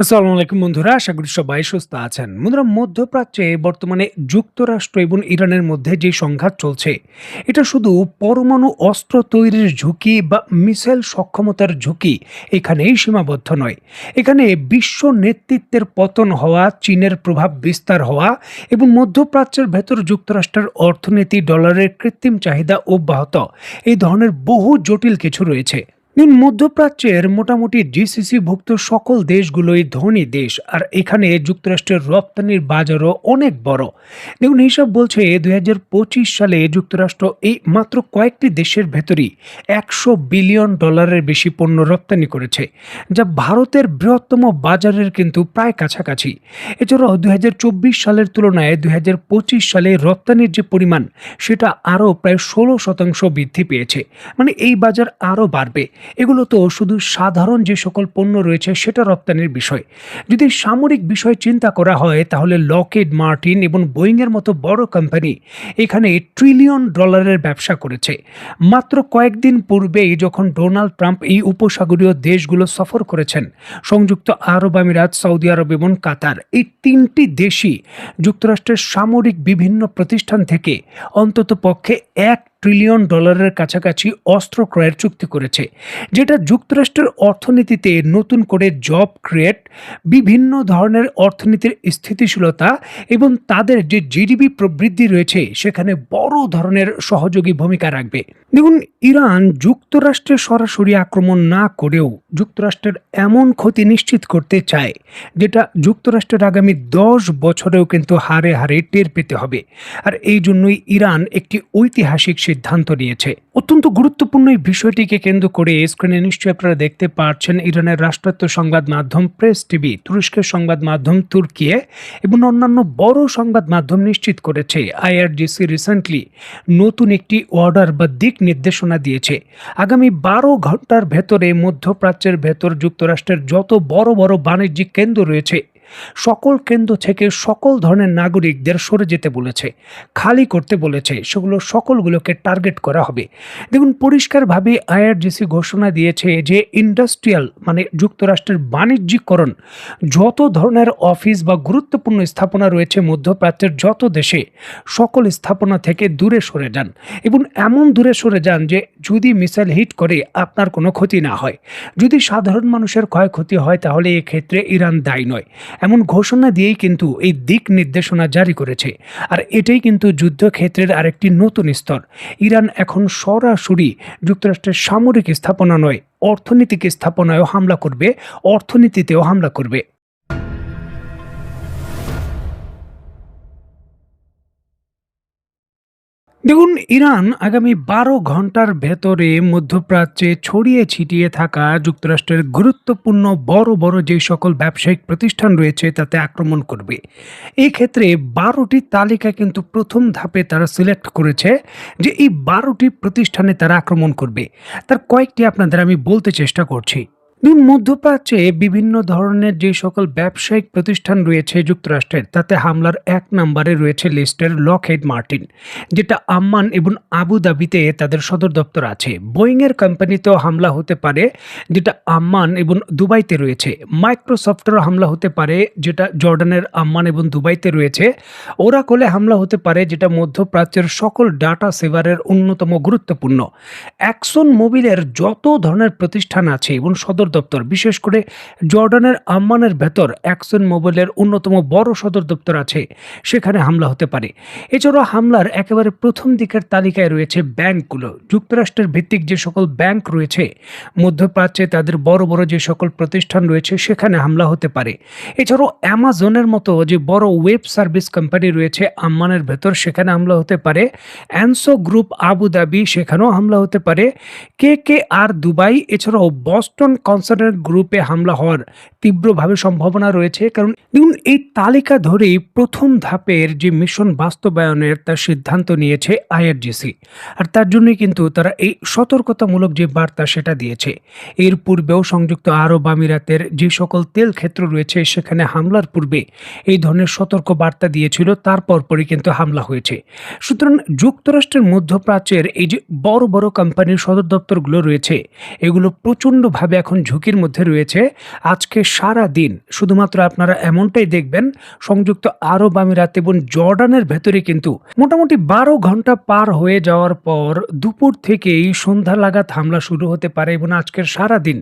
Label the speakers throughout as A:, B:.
A: আসসালামু আলাইকুম বন্ধুরা, আশা করি সবাই সুস্থ আছেন। বন্ধুরা, মধ্যপ্রাচ্যে বর্তমানে যুক্তরাষ্ট্র এবং ইরানের মধ্যে যে সংঘাত চলছে, এটা শুধু পরমাণু অস্ত্র তৈরির ঝুঁকি বা মিসাইল সক্ষমতার ঝুঁকি এখানেই সীমাবদ্ধ নয়। এখানে বিশ্ব নেতৃত্বের পতন হওয়া, চীনের প্রভাব বিস্তার হওয়া এবং মধ্যপ্রাচ্যের ভেতর যুক্তরাষ্ট্রের অর্থনীতি, ডলারের কৃত্রিম চাহিদা অব্যাহত, এই ধরনের বহু জটিল কিছু রয়েছে। মধ্যপ্রাচ্যের মোটামুটি জিসিসি-ভুক্ত সকল দেশগুলোই ধনী দেশ, আর এখানে যুক্তরাষ্ট্রের রপ্তানির বাজারও অনেক বড়। দেখুন, হিসাব বলছে ২০২৫ সালে যুক্তরাষ্ট্র এই মাত্র কয়েকটি দেশের ভেতরই $১০০ বিলিয়ন বেশি পণ্য রপ্তানি করেছে, যা ভারতের বৃহত্তম বাজারের কিন্তু প্রায় কাছাকাছি। এছাড়াও ২০২৪ সালের তুলনায় ২০২৫ সালে রপ্তানির যে পরিমাণ, সেটা আরও প্রায় ১৬% বৃদ্ধি পেয়েছে। মানে এই বাজার আরও বাড়বে। এগুলো তো শুধু সাধারণ যে সকল পণ্য রয়েছে সেটা রপ্তানির বিষয়। যদি সামরিক বিষয় চিন্তা করা হয়, তাহলে লকহিড মার্টিন এবং বোয়িংয়ের মতো বড় কোম্পানি এখানে $1 ট্রিলিয়ন ব্যবসা করেছে। মাত্র কয়েকদিন পূর্বেই যখন ডোনাল্ড ট্রাম্প এই উপসাগরীয় দেশগুলো সফর করেছেন, সংযুক্ত আরব আমিরাত, সৌদি আরব এবং কাতার, এই তিনটি দেশই যুক্তরাষ্ট্রের সামরিক বিভিন্ন প্রতিষ্ঠান থেকে অন্তত পক্ষে $1 ট্রিলিয়ন কাছাকাছি অস্ত্র ক্রয়ের চুক্তি করেছে, যেটা যুক্তরাষ্ট্রের অর্থনীতিতে নতুন করে জব ক্রিয়েট, বিভিন্ন ধরনের অর্থনীতির স্থিতিশীলতা এবং তাদের যে জিডিপি প্রবৃদ্ধি রয়েছে সেখানে বড় ধরনের সহযোগী ভূমিকা রাখবে। দেখুন, ইরান যুক্তরাষ্ট্রে সরাসরি আক্রমণ না করেও যুক্তরাষ্ট্রের এমন ক্ষতি নিশ্চিত করতে চায়, যেটা যুক্তরাষ্ট্রের আগামী 10 বছরেও কিন্তু হারে হারে টের পেতে হবে। আর এই জন্যই ইরান একটি ঐতিহাসিক সিদ্ধান্ত নিয়েছে। অত্যন্ত গুরুত্বপূর্ণ এই বিষয়টিকে কেন্দ্র করে স্ক্রিনে নিশ্চয়ই আপনারা দেখতে পাচ্ছেন, ইরানের রাষ্ট্রায়ত্ত সংবাদ মাধ্যম প্রেস টিভি, তুরস্কের সংবাদ মাধ্যম তুর্কিয়ে এবং অন্যান্য বড় সংবাদ মাধ্যম নিশ্চিত করেছে আইআরজিসি রিসেন্টলি নতুন একটি অর্ডার বা দিক নির্দেশনা দিয়েছে। আগামী 12 ঘন্টার ভেতরে মধ্যপ্রাচ্যের ভেতর যুক্তরাষ্ট্রের যত বড় বড় বাণিজ্যিক কেন্দ্র রয়েছে, সকল কেন্দ্র থেকে সকল ধরনের নাগরিকদের সরে যেতে বলেছে, খালি করতে বলেছে, সেগুলো সকলগুলোকে টার্গেট করা হবে। দেখুন, পরিষ্কারভাবে আইআরজিসি ঘোষণা দিয়েছে যে ইন্ডাস্ট্রিয়াল মানে যুক্তরাষ্ট্রের বাণিজ্যিকরণ, যত ধরনের অফিস বা গুরুত্বপূর্ণ স্থাপনা রয়েছে মধ্যপ্রাচ্যের যত দেশে, সকল স্থাপনা থেকে দূরে সরে যান এবং এমন দূরে সরে যান যে যদি মিসাইল হিট করে আপনার কোনো ক্ষতি না হয়। যদি সাধারণ মানুষের ক্ষয়ক্ষতি হয়, তাহলে এক্ষেত্রে ইরান দায়ী নয়। এমন ঘোষণা দিয়েই কিন্তু এই দিক নির্দেশনা জারি করেছে। আর এটাই কিন্তু যুদ্ধক্ষেত্রের আরেকটি নতুন স্তর। ইরান এখন সরাসরি যুক্তরাষ্ট্রের সামরিক স্থাপনা নয়, অর্থনৈতিক স্থাপনায়ও হামলা করবে, অর্থনীতিতেও হামলা করবে। দেখুন, ইরান আগামী 12 ঘন্টার ভেতরে মধ্যপ্রাচ্যে ছড়িয়ে ছিটিয়ে থাকা যুক্তরাষ্ট্রের গুরুত্বপূর্ণ বড় বড় যে সকল ব্যবসায়িক প্রতিষ্ঠান রয়েছে তাতে আক্রমণ করবে। এই ক্ষেত্রে 12টি তালিকা কিন্তু প্রথম ধাপে তারা সিলেক্ট করেছে যে এই 12টি প্রতিষ্ঠানে তারা আক্রমণ করবে। তার কয়েকটি আপনাদের আমি বলতে চেষ্টা করছি। মধ্যপ্রাচ্যে বিভিন্ন ধরনের যে সকল ব্যবসায়িক প্রতিষ্ঠান রয়েছে যুক্তরাষ্ট্রের, তাতে হামলার 1 নম্বরে রয়েছে লিস্টের লকহিড মার্টিন, যেটা আম্মান এবং আবুধাবিতে তাদের সদর দপ্তর আছে। বোয়িংয়ের কোম্পানিতেও হামলা হতে পারে, যেটা আম্মান এবং দুবাইতে রয়েছে। মাইক্রোসফটেরও হামলা হতে পারে, যেটা জর্ডানের আম্মান এবং দুবাইতে রয়েছে। ওরাকলে হামলা হতে পারে, যেটা মধ্যপ্রাচ্যের সকল ডাটা সেভারের অন্যতম গুরুত্বপূর্ণ। অ্যাকশন মোবিলের যত ধরনের প্রতিষ্ঠান আছে এবং সদর দপ্তর, বিশেষ করে জর্ডানের আম্মানের ভেতর অ্যাকশন মোবিলের অন্যতম বড় সদর দপ্তর আছে, সেখানে হামলা হতে পারে। এছাড়াও হামলার একেবারে প্রথম দিকের তালিকায় রয়েছে ব্যাংকগুলো। যুক্তরাষ্ট্রের ভিত্তিক যে সকল ব্যাংক রয়েছে মধ্যপ্রাচ্যে, তাদের বড় বড় যে সকল প্রতিষ্ঠান রয়েছে সেখানে হামলা হতে পারে। এছাড়াও অ্যামাজনের মতো যে বড় ওয়েব সার্ভিস কোম্পানি রয়েছে আম্মানের ভেতর, সেখানে হামলা হতে পারে। অ্যানসো গ্রুপ আবুধাবি, সেখানেও হামলা হতে পারে। KKR দুবাই, এছাড়াও বস্টন কনসার্টেন্ট গ্রুপে হামলা হওয়ার তীব্রভাবে সম্ভাবনা রয়েছে। কারণ দেখুন, এই তালিকা ধরেই প্রথম ধাপের যে মিশন বাস্তবায়নের তার সিদ্ধান্ত নিয়েছে আইআরজিসি, আর তার জন্যই কিন্তু তারা এই সতর্কতামূলক যে বার্তা সেটা দিয়েছে। এর পূর্বেও সংযুক্ত আরব আমিরাতের যে সকল তেল ক্ষেত্র রয়েছে সেখানে হামলার পূর্বে এই ধরনের সতর্ক বার্তা দিয়েছিল, তারপর পরই কিন্তু হামলা হয়েছে। সুতরাং যুক্তরাষ্ট্রের মধ্যপ্রাচ্যের এই যে বড় বড় কোম্পানির সদর দপ্তরগুলো রয়েছে, এগুলো প্রচণ্ডভাবে এখন ঝুঁকির মধ্যে রয়েছে আজকে সারা দিন। শুধুমাত্র আপনারা এমনটাই দেখবেন, সংযুক্ত আরব আমিরাত এবং জর্ডানের ভেতরে কিন্তু মোটামুটি ১২ ঘন্টা পার হয়ে যাওয়ার পর দুপুর থেকেই সন্ধ্যা লাগাত হামলা শুরু হতে পারে এবং আজকের সারাদিন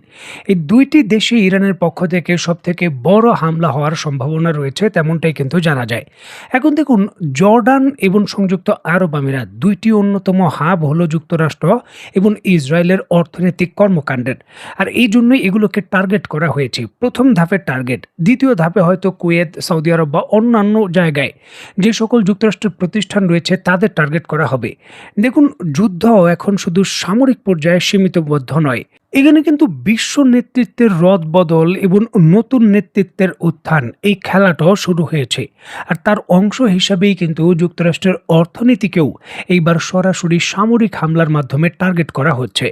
A: এই ২ টি দেশে ইরানের পক্ষ থেকে সবথেকে বড় হামলা হওয়ার সম্ভাবনা রয়েছে, তেমনটাই কিন্তু জানা যায়। এখন দেখুন, জর্ডান এবং সংযুক্ত আরব আমিরাত ২ টি অন্যতম হাব হলো যুক্তরাষ্ট্র এবং ইসরায়েলের অর্থনৈতিক কর্মকাণ্ডের। আর এই জন্যই এগুলোকে টার্গেট করা হয়েছে। প্রথম ধাপের টার্গেট, দ্বিতীয় ধাপে হয়তো কুয়েত, সৌদি আরব বা অন্যান্য জায়গায় যে সকল যুক্তরাষ্ট্রের প্রতিষ্ঠান রয়েছে তাদের টার্গেট করা হবে। দেখুন, যুদ্ধ এখন শুধু সামরিক পর্যায়ে সীমিতবদ্ধ নয়, এখানে কিন্তু বিশ্ব নেতৃত্বের রদবদল এবং নতুন নেতৃত্বের উত্থান, এই খেলাটাও শুরু হয়েছে। আর তার অংশ হিসাবেই কিন্তু যুক্তরাষ্ট্রের অর্থনীতিকেও এইবার সরাসরি সামরিক হামলার মাধ্যমে টার্গেট করা হচ্ছে।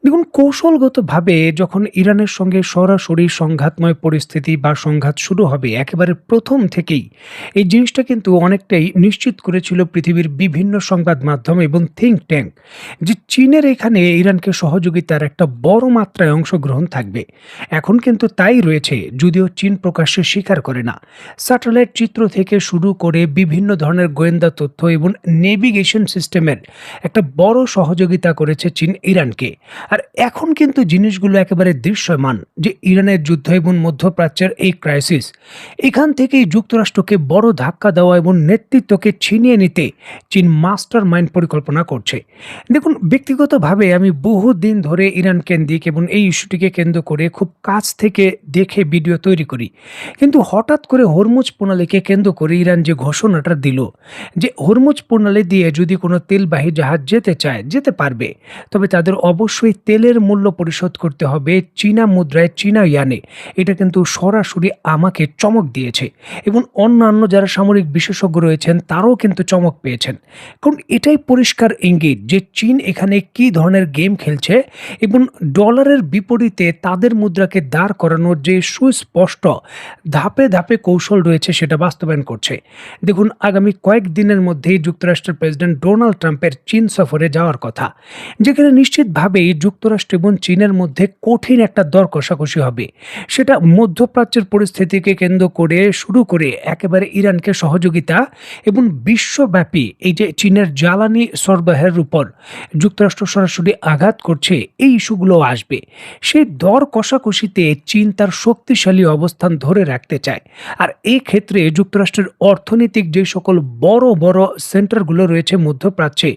A: দেখুন, কৌশলগতভাবে যখন ইরানের সঙ্গে সরাসরি সংঘাতময় পরিস্থিতি বা সংঘাত শুরু হবে, একেবারে প্রথম থেকেই এই জিনিসটা কিন্তু অনেকটাই নিশ্চিত করেছিল পৃথিবীর বিভিন্ন সংবাদ মাধ্যম এবং থিঙ্ক ট্যাঙ্ক, যে চীনের এখানে ইরানকে সহযোগিতার একটা বড় মাত্রায় অংশগ্রহণ থাকবে। এখন কিন্তু তাই রয়েছে, যদিও চীন প্রকাশ্যে স্বীকার করে না। স্যাটেলাইট চিত্র থেকে শুরু করে বিভিন্ন ধরনের গোয়েন্দা তথ্য এবং নেভিগেশন সিস্টেমের একটা বড় সহযোগিতা করেছে চীন ইরানকে। আর এখন কিন্তু জিনিসগুলো একেবারে দৃশ্যমান, যে ইরানের যুদ্ধ এবং মধ্যপ্রাচ্যের এই ক্রাইসিস, এখান থেকেই যুক্তরাষ্ট্রকে বড় ধাক্কা দেওয়া এবং নেতৃত্বকে ছিনিয়ে নিতে চীন মাস্টার মাইন্ড পরিকল্পনা করছে। দেখুন, ব্যক্তিগতভাবে আমি বহুদিন ধরে ইরান কেন্দ্রিক এবং এই ইস্যুটিকে কেন্দ্র করে খুব কাছ থেকে দেখে ভিডিও তৈরি করি। কিন্তু হঠাৎ করে হরমুজ প্রণালীকে কেন্দ্র করে ইরান যে ঘোষণাটা দিল, যে হরমুজ প্রণালী দিয়ে যদি কোনো তেলবাহী জাহাজ যেতে চায় যেতে পারবে, তবে তাদের অবশ্যই তেলের মূল্য পরিশোধ করতে হবে চীনা মুদ্রায়, চীনা ইয়ানে, এটা কিন্তু সরাসরি আমাকে চমক দিয়েছে এবং অন্যান্য যারা সামরিক বিশেষজ্ঞ রয়েছেন তারাও কিন্তু চমক পেয়েছেন। কারণ এটাই পরিষ্কার ইঙ্গিত যে চীন এখানে কি ধরনের গেম খেলছে এবং ডলারের বিপরীতে তাদের মুদ্রাকে দাঁড় করানোর যে সুস্পষ্ট ধাপে ধাপে কৌশল রয়েছে সেটা বাস্তবায়ন করছে। দেখুন, আগামী কয়েকদিনের মধ্যেই যুক্তরাষ্ট্রের প্রেসিডেন্ট ডোনাল্ড ট্রাম্পের চীন সফরে যাওয়ার কথা, যেখানে নিশ্চিতভাবেই যুক্তরাষ্ট্র এবং চীনের মধ্যে কঠিন একটা দর কষাকষি হবে। সেটা মধ্যপ্রাচ্যের পরিস্থিতিকে কেন্দ্র করে শুরু করে একেবারে ইরানকে সহযোগিতা এবং বিশ্বব্যাপী এই যে চীনের জ্বালানি সরবরাহের উপর যুক্তরাষ্ট্র সরাসরি আঘাত করছে, এই ইস্যুগুলো আসবে। সেই দর কষাকষিতে চীন তার শক্তিশালী অবস্থান ধরে রাখতে চায়। আর এই ক্ষেত্রে যুক্তরাষ্ট্রের অর্থনৈতিক যে সকল বড় বড় সেন্টারগুলো রয়েছে মধ্যপ্রাচ্যে,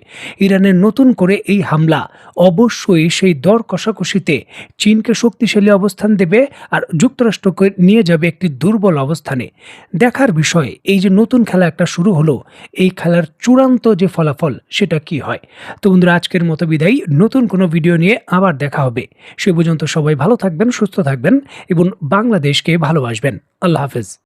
A: ইরানের নতুন করে এই হামলা অবশ্যই সেই দর কষাকষিতে চীনকে শক্তিশালী অবস্থান দেবে আর যুক্তরাষ্ট্রকে নিয়ে যাবে একটি দুর্বল অবস্থানে। দেখার বিষয়, এই যে নতুন খেলা একটা শুরু হলো, এই খেলার চূড়ান্ত যে ফলাফল সেটা কি হয়। তো বন্ধুরা, আজকের মতো বিদায়, নতুন কোনো ভিডিও নিয়ে আবার দেখা হবে। সে পর্যন্ত সবাই ভালো থাকবেন, সুস্থ থাকবেন এবং বাংলাদেশকে ভালোবাসবেন। আল্লাহ হাফেজ।